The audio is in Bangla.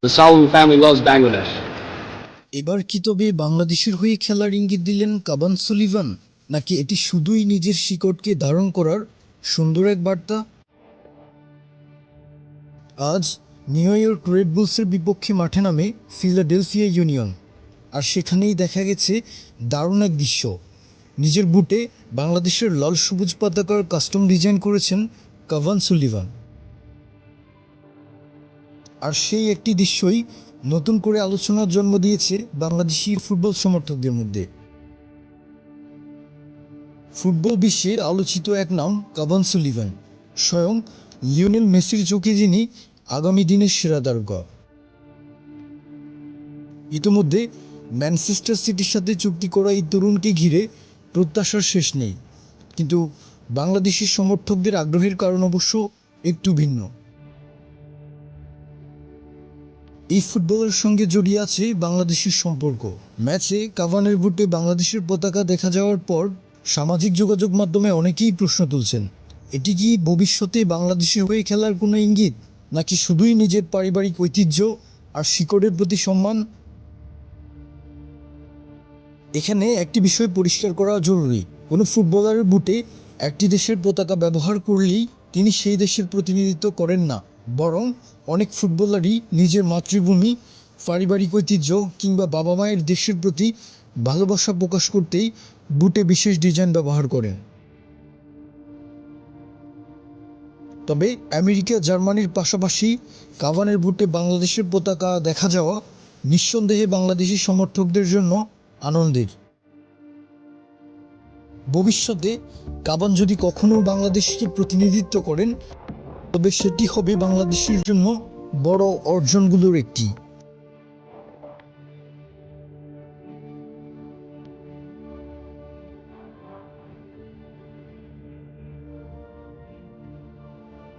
The Salman family loves Bangladesh. এবার কি তবে বাংলাদেশের হয়ে খেলার ইঙ্গিত দিলেন কাবান সুলিভান, নাকি এটি শুধুই নিজের শিকড়কে ধারণ করার সুন্দর এক বার্তা? আজ নিউ ইয়র্ক রেড বুলসের বিপক্ষে মাঠে নামে ফিলাডেলফিয়া ইউনিয়ন, আর সেখানেই দেখা গেছে দারুণ এক দৃশ্য। নিজের বুটে বাংলাদেশের লাল সবুজ পতাকার কাস্টম ডিজাইন করেছেন কাভান সুলিভান। আর সেই একটি দৃশ্যই নতুন করে আলোচনার জন্ম দিয়েছে বাংলাদেশি ফুটবল সমর্থকদের মধ্যে। ফুটবল বিশ্বের আলোচিত এক নাম কাভান সুলিভান, স্বয়ং লিওনেল মেসির চোখে যিনি আগামী দিনের সেরা তারকা। ইতিমধ্যে ম্যানচেস্টার সিটির সাথে চুক্তি করা এই তরুণকে ঘিরে প্রত্যাশার শেষ নেই, কিন্তু বাংলাদেশের সমর্থকদের আগ্রহের কারণ অবশ্য একটু ভিন্ন। এই ফুটবলের সঙ্গে জড়িয়ে আছে বাংলাদেশের সম্পর্ক। ম্যাচে কাভানের বুটে বাংলাদেশের পতাকা দেখা যাওয়ার পর সামাজিক যোগাযোগ মাধ্যমে অনেকেই প্রশ্ন তুলছেন, এটি কি ভবিষ্যতে বাংলাদেশের হয়ে খেলার কোনো ইঙ্গিত, নাকি শুধুই নিজের পারিবারিক ঐতিহ্য আর শিকড়ের প্রতি সম্মান? এখানে একটি বিষয় পরিষ্কার করা জরুরি, কোনো ফুটবলারের বুটে একটি দেশের পতাকা ব্যবহার করলেই তিনি সেই দেশের প্রতিনিধিত্ব করেন না, বরং অনেক ফুটবলারই নিজের মাতৃভূমি, পারিবারিক ঐতিহ্য কিংবা বাবা মায়ের দেশের প্রতি ভালোবাসা প্রকাশ করতেই বুটে বিশেষ ডিজাইন ব্যবহার করেন। তবে আমেরিকা, জার্মানির পাশাপাশি কাভানের বুটে বাংলাদেশের পতাকা দেখা যাওয়া নিঃসন্দেহে বাংলাদেশি সমর্থকদের জন্য আনন্দের। ভবিষ্যতে কাভান যদি কখনো বাংলাদেশকে প্রতিনিধিত্ব করেন, তবে সেটি হবে বাংলাদেশের জন্য বড় অর্জনগুলোর একটি।